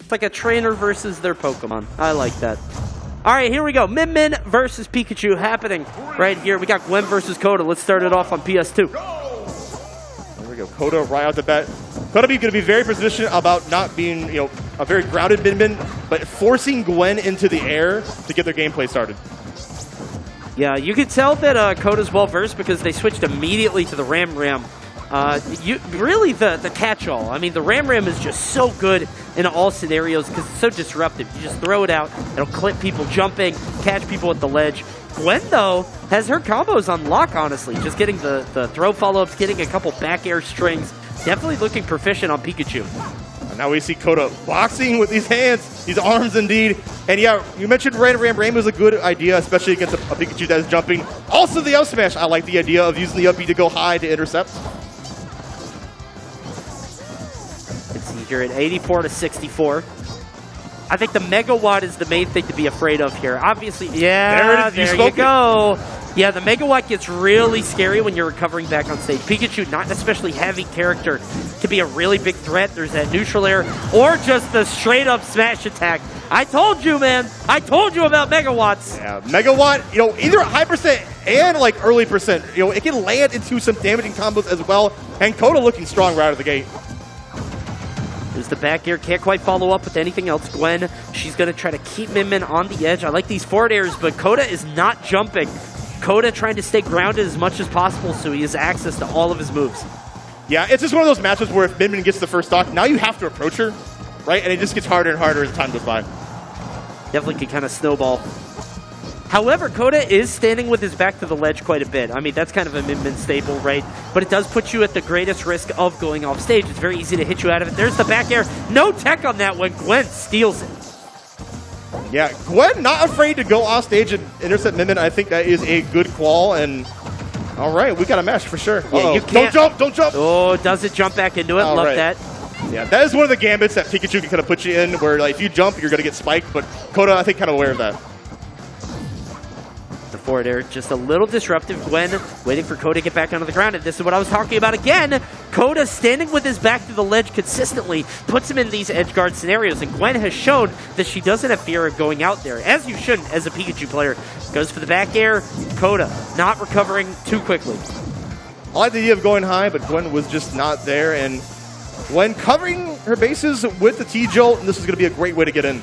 It's like a trainer versus their Pokemon. I like that. All right, here we go. Min versus Pikachu happening right here. We got Gwen versus Coda. Let's start it off on PS2. There we go. Coda right out the bat. Coda going to be very positioned about not being, a very grounded Min, but forcing Gwen into the air to get their gameplay started. Yeah, you could tell that Coda's well-versed because they switched immediately to the Ram. Really the catch-all. I mean, the Ram is just so good in all scenarios because it's so disruptive. You just throw it out, it'll clip people jumping, catch people at the ledge. Gwen, though, has her combos on lock, honestly. Just getting the throw follow-ups, getting a couple back air strings. Definitely looking proficient on Pikachu. Now we see Coda boxing with these hands, these arms indeed. And yeah, you mentioned Ram was a good idea, especially against a Pikachu that is jumping. Also the up smash, I like the idea of using the up B to go high to intercept. Let's see here at 84 to 64. I think the Megawatt is the main thing to be afraid of here. Obviously, yeah, there you go. Yeah, the Megawatt gets really scary when you're recovering back on stage. Pikachu, not an especially heavy character, can be a really big threat. There's that neutral air, or just the straight-up smash attack. I told you, man. I told you about Megawatts. Yeah, Megawatt, either high percent and like early percent. It can land into some damaging combos as well. And Coda looking strong right out of the gate. There's the back air, can't quite follow up with anything else. Gwen, she's going to try to keep Min on the edge. I like these forward airs, but Coda is not jumping. Coda trying to stay grounded as much as possible so he has access to all of his moves. Yeah, it's just one of those matches where if Min gets the first stock, now you have to approach her, right? And it just gets harder and harder as time goes by. Definitely can kind of snowball. However, Coda is standing with his back to the ledge quite a bit. I mean, that's kind of a Min staple, right? But it does put you at the greatest risk of going off stage. It's very easy to hit you out of it. There's the back air. No tech on that one. Gwen steals it. Yeah, Gwen not afraid to go off stage and intercept Min. I think that is a good qual. And all right, we got a match for sure. Yeah, you can't. Don't jump. Oh, does it jump back into it? All Love right. that. Yeah, that is one of the gambits that Pikachu can kind of put you in, where like if you jump, you're going to get spiked. But Coda, I think, kind of aware of that. The forward air, just a little disruptive. Gwen waiting for Coda to get back onto the ground. And this is what I was talking about again. Coda standing with his back to the ledge consistently puts him in these edge guard scenarios. And Gwen has shown that she doesn't have fear of going out there, as you shouldn't as a Pikachu player. Goes for the back air. Coda not recovering too quickly. I like the idea of going high, but Gwen was just not there. And Gwen covering her bases with the T-Jolt, and this is going to be a great way to get in.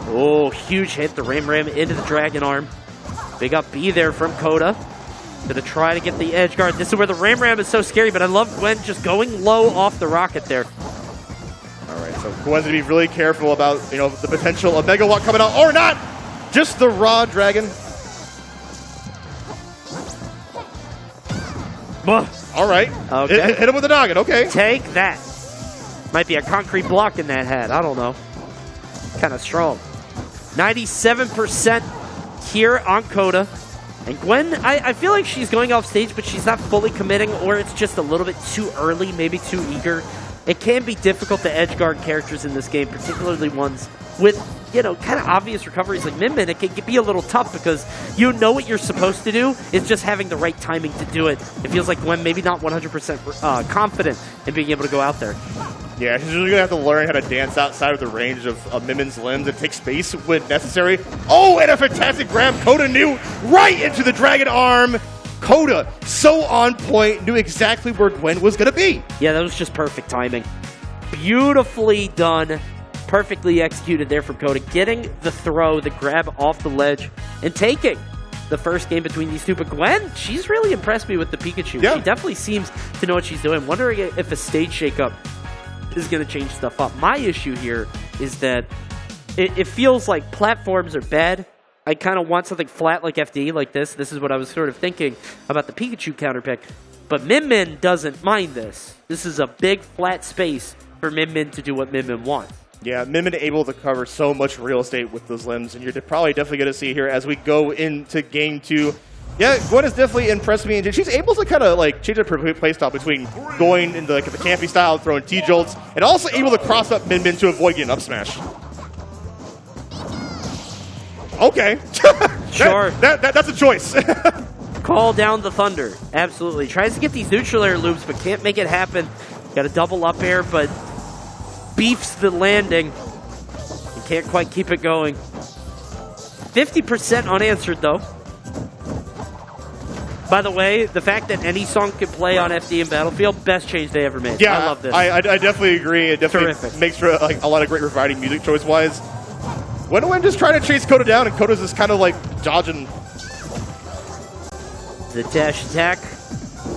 Oh, huge hit. The Ram into the Dragon Arm. Big up B there from Coda. Gonna try to get the edge guard. This is where the Ram is so scary, but I love Gwen just going low off the rocket there. All right, so Gwen's gonna be really careful about, the potential of Megawatt coming out, or not! Just the raw Dragon. All right. Okay. Hit him with the noggin, okay. Take that. Might be a concrete block in that hat. I don't know. Kind of strong. 97% here on Coda. And Gwen, I feel like she's going off stage, but she's not fully committing, or it's just a little bit too early, maybe too eager. It can be difficult to edge guard characters in this game, particularly ones with, kind of obvious recoveries like Min. It can be a little tough because you know what you're supposed to do. It's just having the right timing to do it. It feels like Gwen maybe not 100% confident in being able to go out there. Yeah, she's really going to have to learn how to dance outside of the range of Min's limbs and take space when necessary. Oh, and a fantastic grab. Coda knew right into the Dragon Arm. Coda, so on point, knew exactly where Gwen was going to be. Yeah, that was just perfect timing. Beautifully done. Perfectly executed there from Coda. Getting the throw, the grab off the ledge, and taking the first game between these two. But Gwen, she's really impressed me with the Pikachu. Yeah. She definitely seems to know what she's doing. Wondering if a stage shakeup is going to change stuff up. My issue here is that it feels like platforms are bad. I kind of want something flat like FD, like this. This is what I was sort of thinking about the Pikachu counterpick. But Min doesn't mind this. This is a big flat space for Min to do what Min wants. Yeah, Min able to cover so much real estate with those limbs, and you're probably definitely going to see here as we go into Game 2. Yeah, Gwen has definitely impressed me, and she's able to kind of change her playstyle between going into the campy style, throwing T-Jolts, and also able to cross up Min to avoid getting up smash. Okay. Sure. That's a choice. Call down the thunder. Absolutely. Tries to get these neutral air loops, but can't make it happen. Got a double up air, but beefs the landing. can't quite keep it going. 50% unanswered, though. By the way, the fact that any song can play on FD and Battlefield, best change they ever made. Yeah, I love this. I definitely agree. It definitely Terrific. makes for like a lot of great variety music choice-wise. Gwen just trying to chase Coda down, and Coda's just kind of like dodging. The dash attack.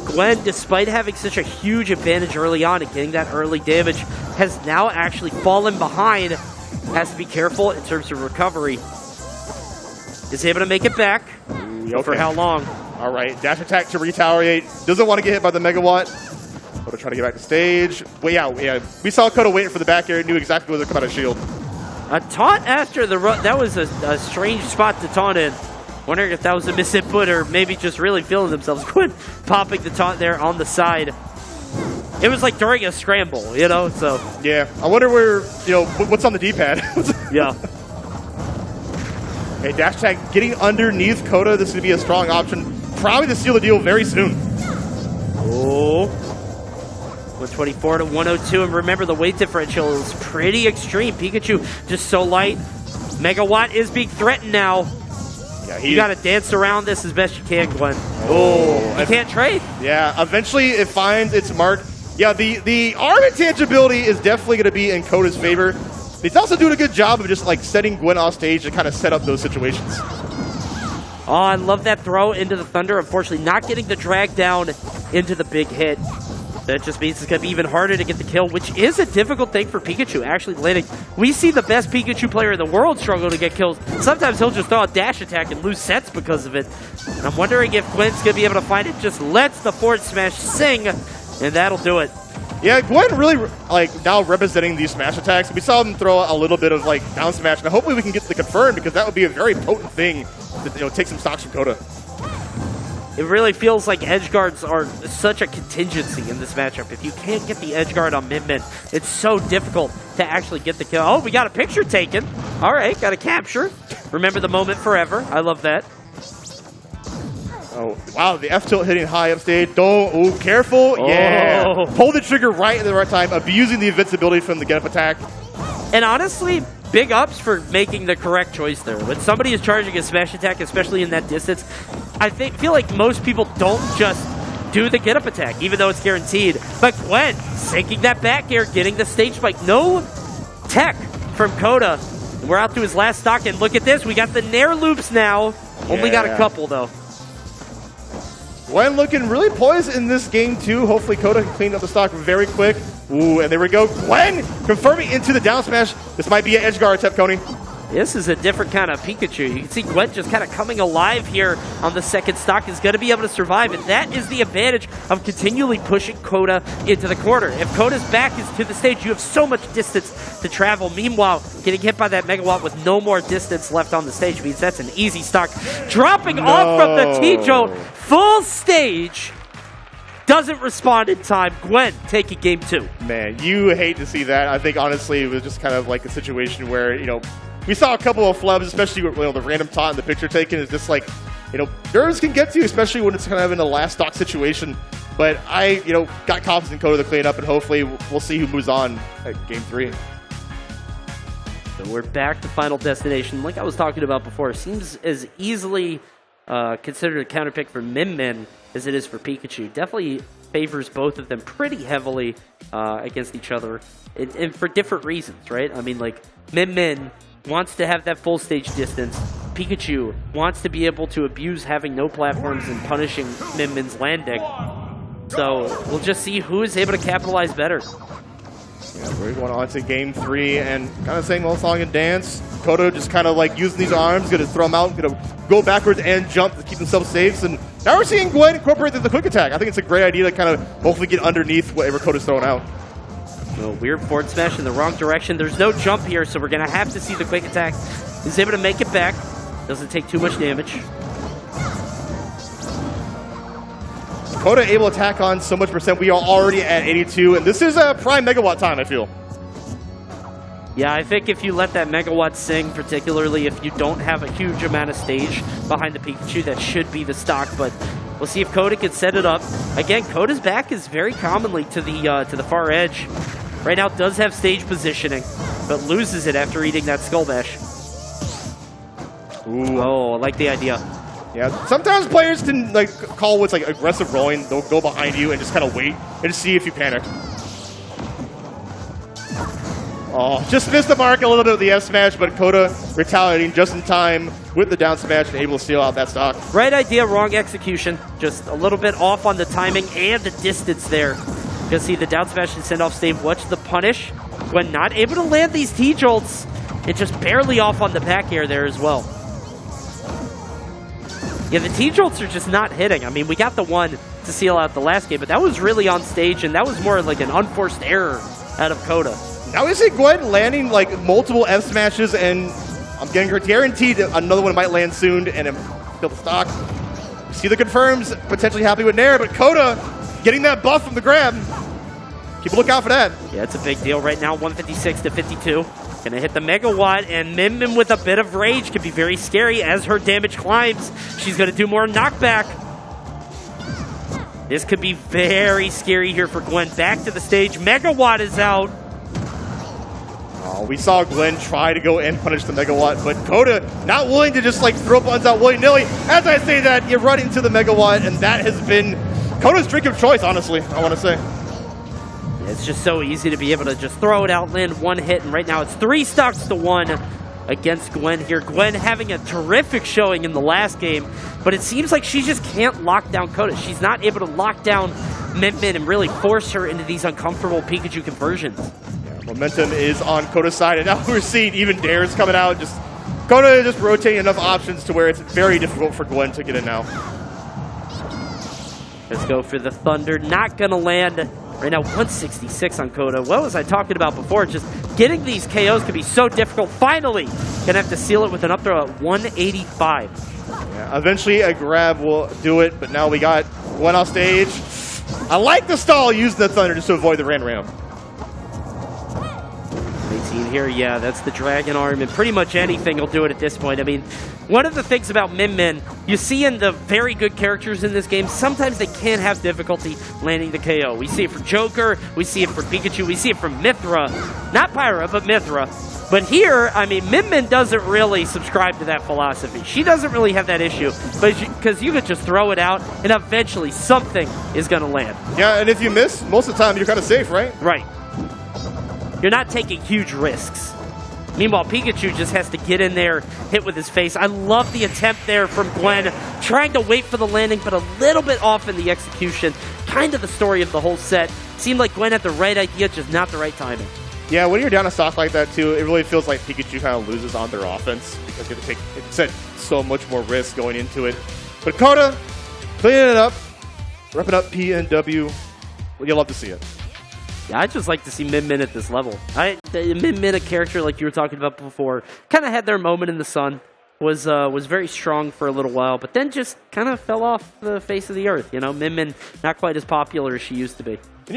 Gwen, despite having such a huge advantage early on and getting that early damage, has now actually fallen behind. Has to be careful in terms of recovery. Is able to make it back. Okay. For how long? All right, dash attack to retaliate. Doesn't want to get hit by the megawatt. Coda trying to get back to stage. Well, yeah. We saw Coda waiting for the back air. Knew exactly where to come out of shield. A taunt after the run. That was a strange spot to taunt in. Wondering if that was a misinput or maybe just really feeling themselves. Gwen popping the taunt there on the side. It was like during a scramble, you know, so. Yeah, I wonder where, what's on the D-pad. Yeah. Okay, dash attack getting underneath Coda. This is going to be a strong option. Probably to seal the deal very soon. Oh. 124 to 102, and remember the weight differential is pretty extreme. Pikachu just so light. Megawatt is being threatened now. Yeah, You got to dance around this as best you can, Gwen. Oh, You can't trade. Yeah, eventually it finds its mark. Yeah, the arm intangibility is definitely going to be in Coda's favor. He's also doing a good job of just like setting Gwen off stage to kind of set up those situations. Oh, I love that throw into the Thunder. Unfortunately, not getting the drag down into the big hit. That just means it's going to be even harder to get the kill, which is a difficult thing for Pikachu, actually landing. We see the best Pikachu player in the world struggle to get kills. Sometimes he'll just throw a dash attack and lose sets because of it. And I'm wondering if Gwen's going to be able to find it. Just lets the forward smash sing, and that'll do it. Yeah, Gwen really now representing these smash attacks. We saw him throw a little bit of down smash, and hopefully we can get the confirmed because that would be a very potent thing to take some stocks from Coda. It really feels like edge guards are such a contingency in this matchup. If you can't get the edge guard on Min, it's so difficult to actually get the kill. Oh, we got a picture taken. All right, got a capture. Remember the moment forever. I love that. Oh, wow, the F-tilt hitting high upstage. Careful. Oh. Yeah. Pull the trigger right at the right time, abusing the invincibility from the get-up attack. And honestly, big ups for making the correct choice there. When somebody is charging a smash attack, especially in that distance, I feel like most people don't just do the get-up attack, even though it's guaranteed. But Gwen, sinking that back air, getting the stage spike. No tech from Coda. We're out to his last stock, and look at this. We got the Nair loops now. Only got a couple, though. Gwen looking really poised in this game, too. Hopefully Coda can clean up the stock very quick. Ooh, and there we go. Gwen confirming into the down smash. This might be an edge guard attempt, Coney. This is a different kind of Pikachu. You can see Gwen just kind of coming alive here on the second stock. Is going to be able to survive, and that is the advantage of continually pushing Coda into the corner. If Coda's back is to the stage, you have so much distance to travel. Meanwhile, getting hit by that Megawatt with no more distance left on the stage means that's an easy stock. Dropping off from the T-Zone, full stage. Doesn't respond in time. Gwen taking game 2. Man, you hate to see that. I think, honestly, it was just kind of like a situation where, we saw a couple of flubs, especially with the random taunt and the picture taken is just like, nerves can get to you, especially when it's kind of in a last stock situation. But I, got confidence in Coda to clean up, and hopefully we'll see who moves on at game 3. So we're back to Final Destination. Like I was talking about before, it seems as easily considered a counterpick for Min as it is for Pikachu. Definitely favors both of them pretty heavily against each other, and for different reasons, right? I mean, like, Min wants to have that full stage distance. Pikachu wants to be able to abuse having no platforms and punishing Min's landing. So we'll just see who is able to capitalize better. Yeah, we're going on to game 3 and kind of saying old song and dance. Coda just kind of using these arms, going to throw them out, going to go backwards and jump to keep themselves safe. And now we're seeing Gwen incorporate the quick attack. I think it's a great idea to kind of hopefully get underneath whatever Coda's throwing out. A weird forward smash in the wrong direction. There's no jump here, so we're going to have to see the quick attack. He's able to make it back. Doesn't take too much damage. Coda able to attack on so much percent. We are already at 82, and this is a prime Megawatt time, I feel. Yeah, I think if you let that Megawatt sing, particularly if you don't have a huge amount of stage behind the Pikachu, that should be the stock, but we'll see if Coda can set it up. Again, Coda's back is very commonly to the far edge. Right now, does have stage positioning. but loses it after eating that Skull Bash. Ooh. Oh, I like the idea. Yeah, sometimes players can like call what's like aggressive rolling. They'll go behind you and just kind of wait and just see if you panic. Oh, just missed the mark a little bit with the F smash, but Coda retaliating just in time with the down smash and able to steal out that stock. Right idea, wrong execution. Just a little bit off on the timing and the distance there. You'll see the down smash and send off save. Watch the punish. When not able to land these T-jolts, it's just barely off on the back air there as well. Yeah, the T-jolts are just not hitting. I mean, we got the one to seal out the last game, but that was really on stage, and that was more like an unforced error out of Coda. Now we see Gwen landing like multiple F smashes, and I'm getting her guaranteed that another one might land soon and kill the stock. See the confirms, potentially happy with Nair, but Coda getting that buff from the grab. Keep a lookout for that. Yeah, it's a big deal right now, 156 to 52. Gonna hit the Megawatt, and Min Min with a bit of rage could be very scary as her damage climbs. She's gonna do more knockback. This could be very scary here for Gwen. Back to the stage, Megawatt is out. Oh, we saw Gwen try to go and punish the Megawatt, but Coda not willing to just like throw buttons out willy-nilly. As I say that, you run into the Megawatt, and that has been Coda's drink of choice, honestly, I want to say. It's just so easy to be able to just throw it out, land one hit, and right now it's 3 stocks to 1 against Gwen here. Gwen having a terrific showing in the last game, but it seems like she just can't lock down Coda. She's not able to lock down Min Min and really force her into these uncomfortable Pikachu conversions. Momentum is on Coda's side, and now we're seeing even dares coming out. Just Coda just rotating enough options to where it's very difficult for Gwen to get in now. Let's go for the Thunder. Not going to land. Right now, 166 on Coda. What was I talking about before? Just getting these KOs can be so difficult. Finally, going to have to seal it with an up throw at 185. Yeah, eventually, a grab will do it, but now we got Gwen off stage. I like the stall using the Thunder just to avoid the Ram. 18 here, yeah, that's the Dragon Arm, and pretty much anything will do it at this point. I mean, one of the things about Min Min, you see in the very good characters in this game, sometimes they can have difficulty landing the KO. We see it from Joker, we see it from Pikachu, we see it from Mythra. Not Pyra, but Mythra. But here, I mean, Min Min doesn't really subscribe to that philosophy. She doesn't really have that issue, but because you could just throw it out, and eventually something is going to land. Yeah, and if you miss, most of the time you're kind of safe, right? Right. You're not taking huge risks. Meanwhile, Pikachu just has to get in there, hit with his face. I love the attempt there from Gwen, trying to wait for the landing, but a little bit off in the execution. Kind of the story of the whole set. Seemed like Gwen had the right idea, just not the right timing. Yeah, when you're down a stock like that, too, it really feels like Pikachu kind of loses on their offense because you have to take, like you said, so much more risk going into it. But Coda, cleaning it up, repping up PNW. Well, you'll love to see it. Yeah, I just like to see Min Min at this level. Min Min, a character like you were talking about before, kind of had their moment in the sun. Was very strong for a little while, but then just kind of fell off the face of the earth. You know, Min Min not quite as popular as she used to be.